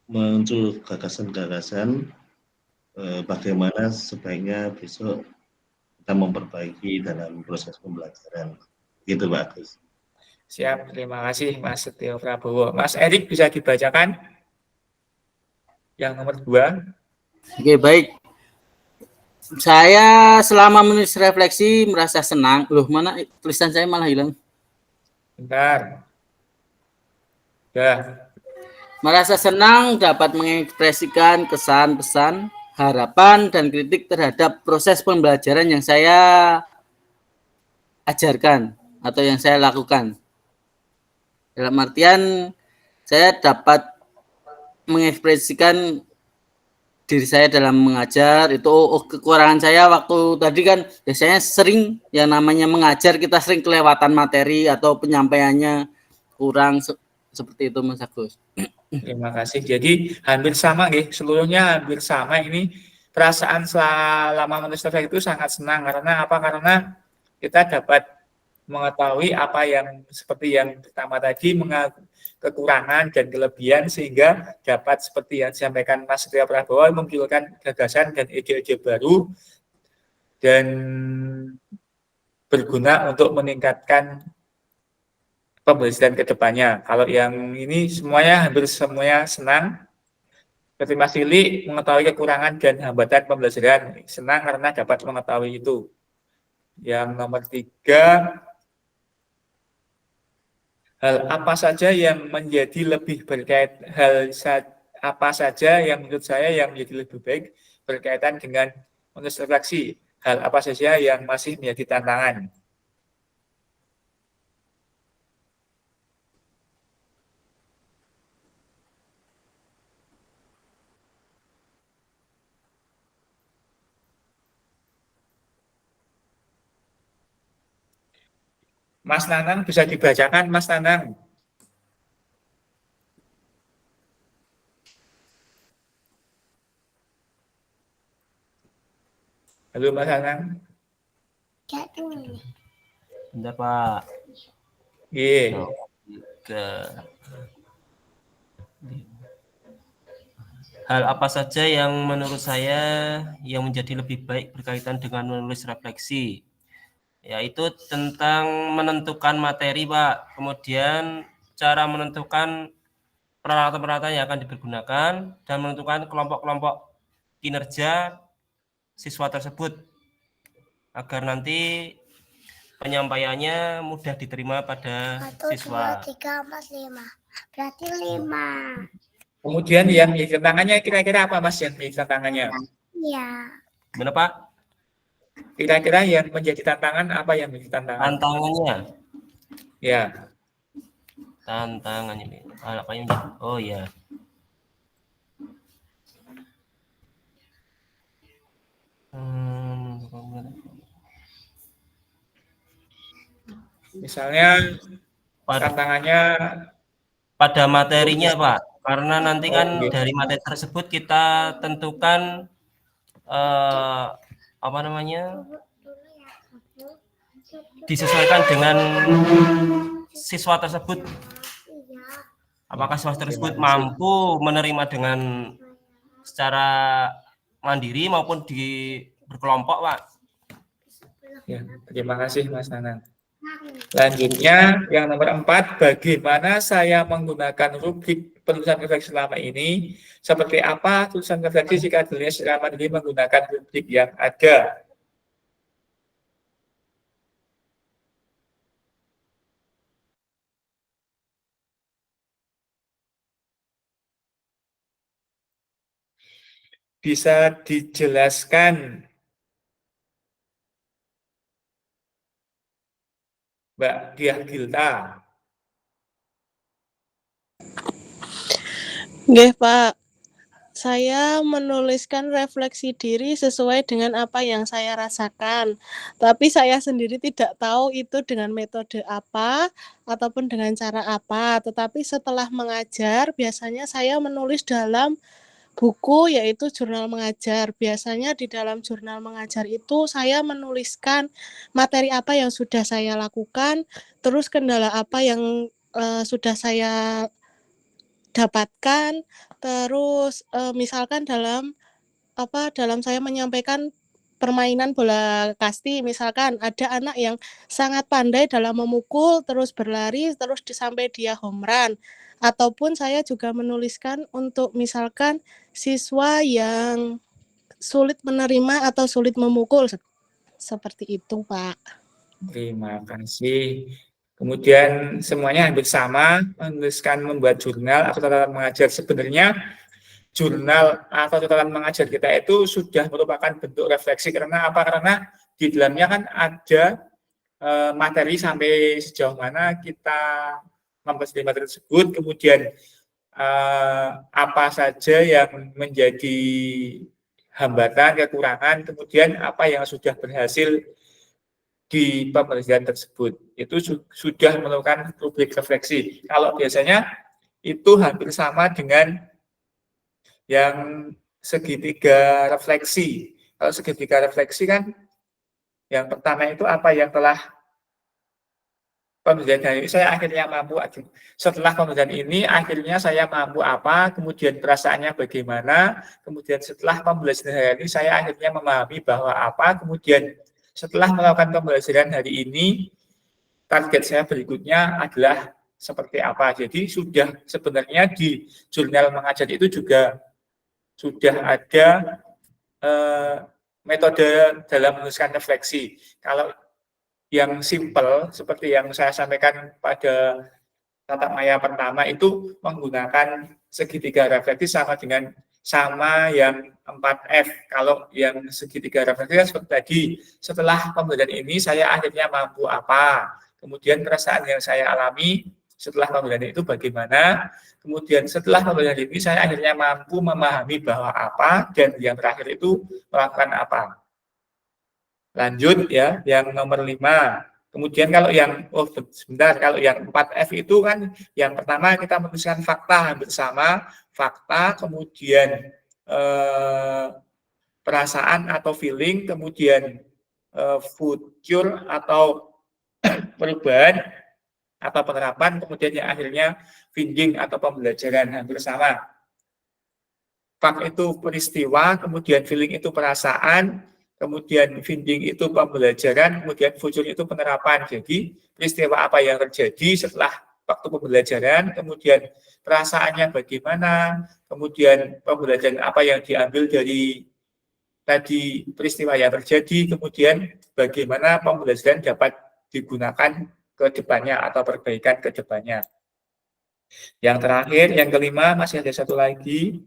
muncul gagasan-gagasan bagaimana sebaiknya besok kita memperbaiki dalam proses pembelajaran. Gitu Pak Agus. Siap, terima kasih Mas Setio Prabowo. Mas Erik bisa dibacakan yang nomor 2. Oke, baik. Saya selama menulis refleksi merasa senang. Loh, mana tulisan saya malah hilang. Bentar. Ya. Merasa senang dapat mengekspresikan kesan, pesan, harapan, dan kritik terhadap proses pembelajaran yang saya ajarkan atau yang saya lakukan. Dalam artian, saya dapat mengekspresikan diri saya dalam mengajar. Itu kekurangan saya waktu tadi kan biasanya sering yang namanya mengajar kita sering kelewatan materi atau penyampaiannya kurang seperti itu Mas Agus. Terima kasih. Jadi hampir sama seluruhnya hampir sama ini. Perasaan selama menulis refleksi itu sangat senang karena apa? Karena kita dapat mengetahui apa yang seperti yang pertama tadi, kekurangan dan kelebihan, sehingga dapat seperti yang disampaikan Mas Setio Prabowo memunculkan gagasan dan ide-ide baru dan berguna untuk meningkatkan pembelajaran ke depannya. Kalau yang ini semuanya hampir semuanya senang. Seperti Mas Lili mengetahui kekurangan dan hambatan pembelajaran, senang karena dapat mengetahui itu. Yang nomor 3, hal apa saja yang menjadi lebih apa saja yang menurut saya yang menjadi lebih baik berkaitan dengan menulis refleksi. Hal apa saja yang masih menjadi tantangan. Mas Nanang bisa dibacakan, Mas Nanang. Halo Mas Nanang. Bentar, Pak. Iya. Hal apa saja yang menurut saya yang menjadi lebih baik berkaitan dengan menulis refleksi? Yaitu tentang menentukan materi, Pak. Kemudian cara menentukan peralatan-peralatan yang akan dipergunakan dan menentukan kelompok-kelompok kinerja siswa tersebut agar nanti penyampaiannya mudah diterima pada 1, siswa. 2, 3, 4, 5. Berarti 5. Kemudian yang menjadi tantangannya kira-kira apa Mas yang menjadi tantangannya? Iya. Gimana, Pak? Kira-kira yang menjadi tantangan apa yang menjadi tantangan? Tantangannya. Ya. Tantangannya ini. Apa yang menjadi? Oh ya. Misalnya tantangannya pada materinya, Pak. Karena nanti kan Oke. dari materi tersebut kita tentukan apa namanya? Disesuaikan dengan siswa tersebut. Apakah siswa tersebut mampu menerima dengan secara mandiri maupun berkelompok, Pak? Ya, terima kasih Mas Nanang. Selanjutnya yang nomor 4, bagaimana saya menggunakan rubrik penulisan refleksi selama ini? Seperti apa tulisan refleksi jika ditulis secara mandiri menggunakan rubrik yang ada? Bisa dijelaskan, Mbak Diah Gilta? Nggih, Pak. Saya menuliskan refleksi diri sesuai dengan apa yang saya rasakan. Tapi saya sendiri tidak tahu itu dengan metode apa ataupun dengan cara apa. Tetapi setelah mengajar, biasanya saya menulis dalam buku yaitu jurnal mengajar. Biasanya di dalam jurnal mengajar itu saya menuliskan materi apa yang sudah saya lakukan, terus kendala apa yang sudah saya dapatkan, terus misalkan dalam saya menyampaikan permainan bola kasti, misalkan ada anak yang sangat pandai dalam memukul, terus berlari, terus sampai dia home run. Ataupun saya juga menuliskan untuk misalkan siswa yang sulit menerima atau sulit memukul. Seperti itu, Pak. Terima kasih. Kemudian semuanya hampir sama, menuliskan membuat jurnal atau catatan mengajar. Sebenarnya jurnal atau catatan mengajar kita itu sudah merupakan bentuk refleksi. Karena apa? Karena di dalamnya kan ada materi sampai sejauh mana kita mempelajari materi tersebut, kemudian apa saja yang menjadi hambatan, kekurangan, kemudian apa yang sudah berhasil di pembelajaran tersebut. Itu sudah melakukan rubrik refleksi. Kalau biasanya itu hampir sama dengan yang segitiga refleksi. Kalau segitiga refleksi kan yang pertama itu apa yang telah pembelajaran ini saya akhirnya mampu, setelah pembelajaran ini akhirnya saya mampu apa, kemudian perasaannya bagaimana, kemudian setelah pembelajaran hari ini saya akhirnya memahami bahwa apa, kemudian setelah melakukan pembelajaran hari ini target saya berikutnya adalah seperti apa. Jadi sudah sebenarnya di jurnal mengajar itu juga sudah ada metode dalam menuliskan refleksi. Kalau yang simple seperti yang saya sampaikan pada tatap maya pertama itu menggunakan segitiga refleksi sama yang 4F. Kalau yang segitiga refleksi seperti tadi, setelah pembelajaran ini saya akhirnya mampu apa, kemudian perasaan yang saya alami setelah pembelajaran itu bagaimana, kemudian setelah pembelajaran ini saya akhirnya mampu memahami bahwa apa, dan yang terakhir itu melakukan apa. Lanjut ya, yang nomor 5. Kemudian kalau yang, sebentar, kalau yang 4F itu kan, yang pertama kita menuliskan fakta hampir sama, fakta, kemudian perasaan atau feeling, kemudian future atau perubahan atau penerapan, kemudian yang akhirnya thinking atau pembelajaran, hampir sama. Fact itu peristiwa, kemudian feeling itu perasaan, kemudian thinking itu pembelajaran, kemudian future itu penerapan. Jadi peristiwa apa yang terjadi setelah waktu pembelajaran, kemudian perasaannya bagaimana, kemudian pembelajaran apa yang diambil dari tadi peristiwa yang terjadi, kemudian bagaimana pembelajaran dapat digunakan ke depannya atau perbaikan ke depannya. Yang terakhir, yang kelima, masih ada satu lagi.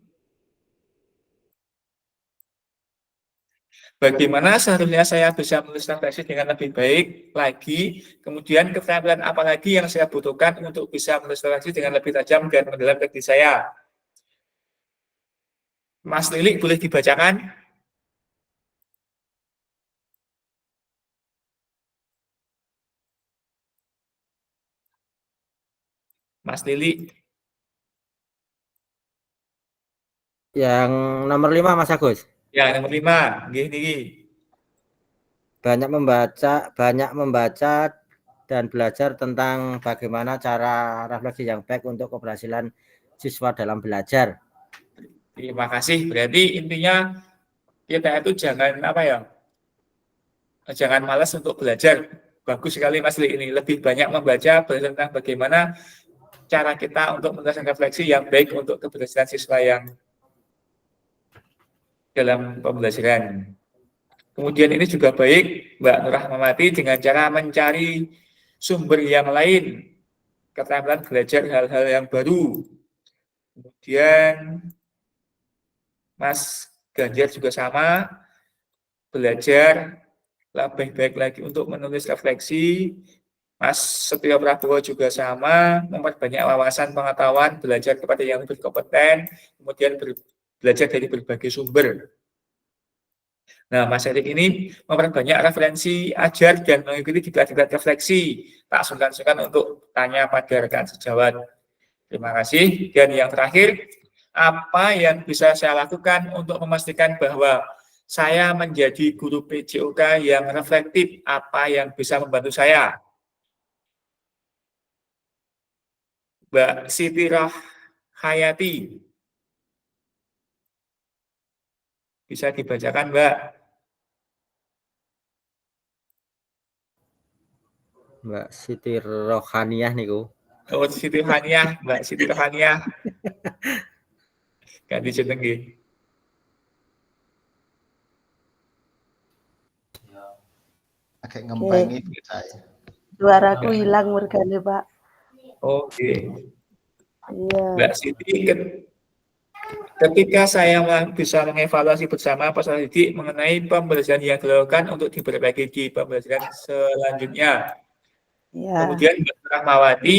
Bagaimana seharusnya saya bisa menulis refleksi dengan lebih baik lagi, kemudian keterampilan apa lagi yang saya butuhkan untuk bisa menulis refleksi dengan lebih tajam dan mendalam bagi saya. Mas Lili, boleh dibacakan? Mas Lili. Yang nomor 5 Mas Agus. Ya, nomor 5. Gini. Banyak membaca dan belajar tentang bagaimana cara refleksi yang baik untuk keberhasilan siswa dalam belajar. Terima kasih. Berarti intinya kita itu jangan jangan malas untuk belajar. Bagus sekali Mas Li ini. Lebih banyak membaca tentang bagaimana cara kita untuk melakukan refleksi yang baik untuk keberhasilan siswa yang dalam pembelajaran. Kemudian ini juga baik Mbak Nur Rahmawati dengan cara mencari sumber yang lain, keterampilan belajar hal-hal yang baru. Kemudian Mas Ganjar juga sama, belajar lebih baik lagi untuk menulis refleksi. Mas Setio Prabowo juga sama, memperbanyak wawasan pengetahuan, belajar kepada yang lebih kompeten, kemudian belajar dari berbagai sumber. Nah, Mas Erik ini memperbanyak referensi, ajar, dan mengikuti diklat-diklat refleksi. Tak sungkan-sungkan untuk tanya pada rekan sejawat. Terima kasih. Dan yang terakhir, apa yang bisa saya lakukan untuk memastikan bahwa saya menjadi guru PJOK yang reflektif? Apa yang bisa membantu saya? Mbak Siti Rohayati. Bisa dibacakan, Mbak. Mbak Siti Rohaniah niku. Oh, Siti Rohaniah, Mbak Siti Rohaniah. Ganti jeneng nggih. Agak ngempengi saya. Suaraku hilang mergane, Pak. Oke. Iya. Mbak Siti, ketika saya bisa mengevaluasi bersama peserta didik mengenai pembelajaran yang dilakukan untuk diperbaiki di pembelajaran selanjutnya. Ya. Kemudian Mbak Rahmawati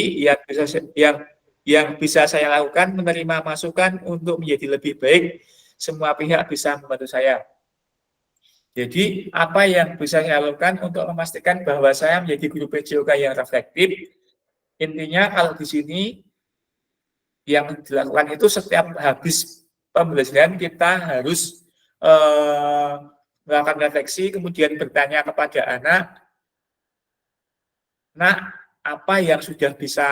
yang bisa saya lakukan menerima masukan untuk menjadi lebih baik, semua pihak bisa membantu saya. Jadi apa yang bisa saya lakukan untuk memastikan bahwa saya menjadi guru PJOK yang reflektif? Intinya kalau di sini yang dilakukan itu setiap habis pembelajaran kita harus melakukan refleksi, kemudian bertanya kepada anak, "Nak, apa yang sudah bisa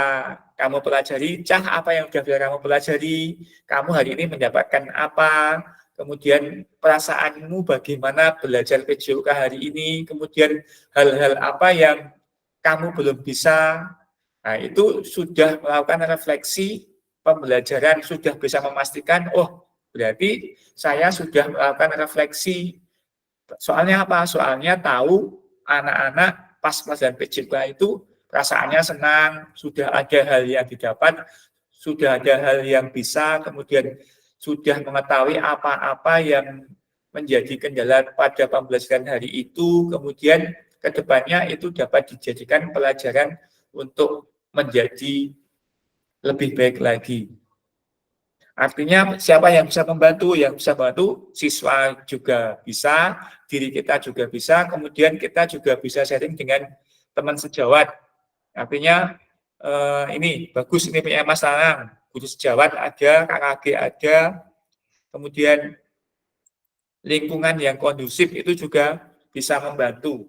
kamu pelajari? Cah, apa yang sudah bisa kamu pelajari? Kamu hari ini mendapatkan apa? Kemudian perasaanmu bagaimana belajar PJOK hari ini? Kemudian hal-hal apa yang kamu belum bisa?" Nah, itu sudah melakukan refleksi pembelajaran, sudah bisa memastikan, oh berarti saya sudah melakukan refleksi. Soalnya apa? Soalnya tahu anak-anak pas pelajaran PJOK itu perasaannya senang, sudah ada hal yang didapat, sudah ada hal yang bisa, kemudian sudah mengetahui apa-apa yang menjadi kendala pada pembelajaran hari itu, kemudian ke depannya itu dapat dijadikan pelajaran untuk menjadi lebih baik lagi. Artinya siapa yang bisa membantu? Yang bisa membantu siswa juga bisa, diri kita juga bisa, kemudian kita juga bisa sharing dengan teman sejawat. Artinya ini bagus, ini punya Mas Lanang, guru sejawat ada, KKG ada, kemudian lingkungan yang kondusif itu juga bisa membantu.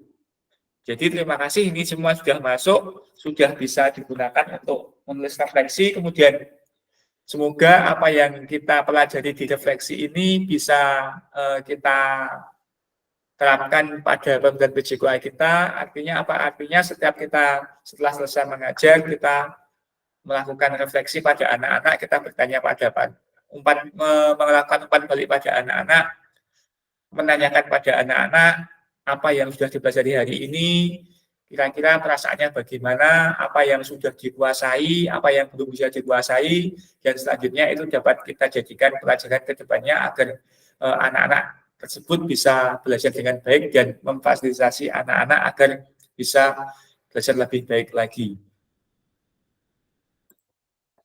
Jadi terima kasih, ini semua sudah masuk, sudah bisa digunakan untuk menulis refleksi, kemudian semoga apa yang kita pelajari di refleksi ini bisa kita terapkan pada pembelajaran PJKUA kita. Artinya apa? Artinya setiap kita setelah selesai mengajar, kita melakukan refleksi pada anak-anak, kita bertanya pada melakukan umpan balik pada anak-anak, menanyakan pada anak-anak apa yang sudah dipelajari hari ini, kira-kira perasaannya bagaimana, apa yang sudah dikuasai, apa yang belum bisa dikuasai, dan selanjutnya itu dapat kita jadikan pelajaran ke depannya agar anak-anak tersebut bisa belajar dengan baik dan memfasilitasi anak-anak agar bisa belajar lebih baik lagi.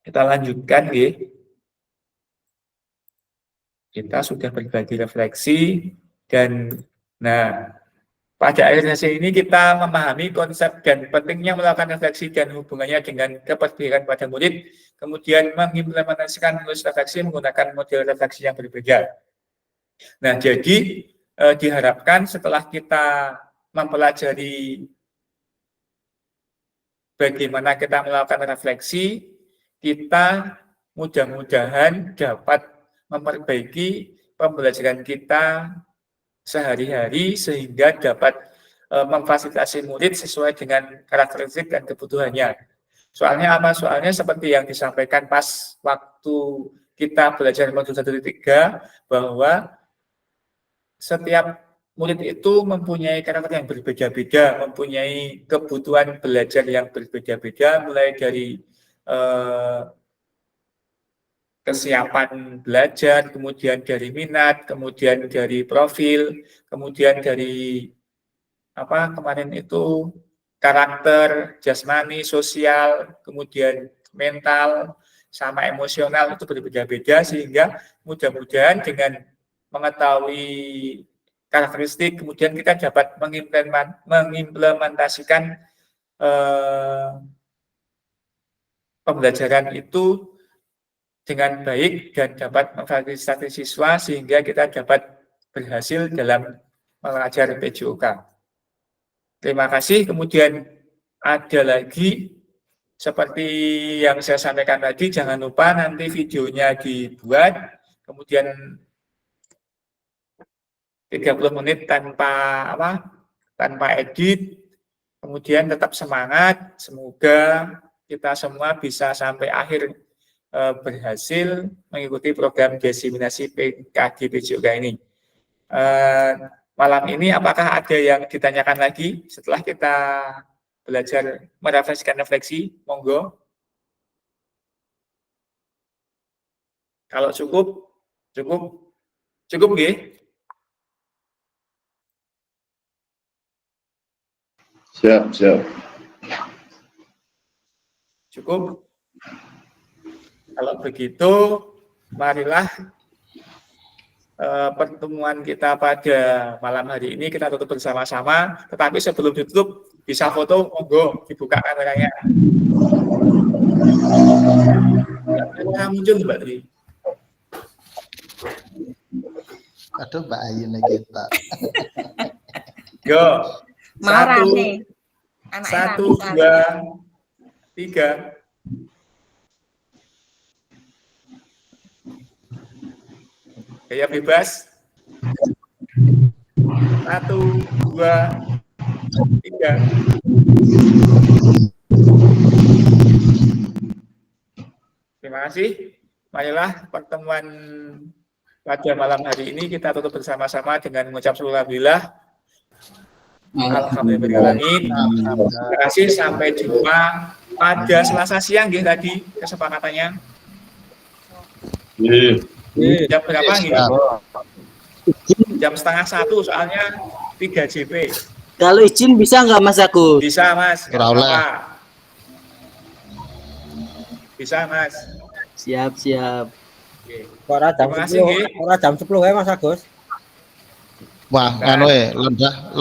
Kita lanjutkan, ya. Kita sudah berbagi refleksi dan pada akhir sesi ini kita memahami konsep dan pentingnya melakukan refleksi dan hubungannya dengan kepedulian pada murid, kemudian mengimplementasikan menulis refleksi menggunakan model refleksi yang berbeda. Nah, jadi diharapkan setelah kita mempelajari bagaimana kita melakukan refleksi, kita mudah-mudahan dapat memperbaiki pembelajaran kita sehari-hari sehingga dapat memfasilitasi murid sesuai dengan karakteristik dan kebutuhannya. Soalnya apa? Soalnya seperti yang disampaikan pas waktu kita belajar modul 1.3 bahwa setiap murid itu mempunyai karakter yang berbeda-beda, mempunyai kebutuhan belajar yang berbeda-beda, mulai dari kesiapan belajar, kemudian dari minat, kemudian dari profil, kemudian dari kemarin itu karakter, jasmani, sosial, kemudian mental, sama emosional itu berbeda-beda, sehingga mudah-mudahan dengan mengetahui karakteristik, kemudian kita dapat mengimplementasikan pembelajaran itu dengan baik dan dapat memfasilitasi siswa sehingga kita dapat berhasil dalam mengajar PJOK. Terima kasih. Kemudian ada lagi seperti yang saya sampaikan tadi, jangan lupa nanti videonya dibuat, kemudian 30 menit tanpa edit, kemudian tetap semangat, semoga kita semua bisa sampai akhir berhasil mengikuti program diseminasi PKG PJOK ini. Malam ini apakah ada yang ditanyakan lagi setelah kita belajar merefleksikan refleksi? Monggo. Kalau cukup nggih? Siap. Cukup? Kalau begitu, marilah pertemuan kita pada malam hari ini kita tutup bersama-sama. Tetapi sebelum ditutup, bisa foto, monggo dibuka kameranya. Kamera muncul, Mbak Tri. Aduh, Mbak Ayu nih kita. Go. Marah nih. 1, 2, 3. Gaya bebas. 1, 2, 3. Terima kasih. Marilah pertemuan pada malam hari ini kita tutup bersama-sama dengan mengucap alhamdulillah. Alhamdulillah. Terima kasih. Sampai jumpa pada Selasa siang tadi kesepakatannya. Jam berapa nih? Jam 12:30 soalnya 3 JP. Kalau izin bisa nggak Mas Agus? Bisa Mas. Bisa Mas. Siap. Oke. Ora jam 10 ya Mas Agus. Wah, lendah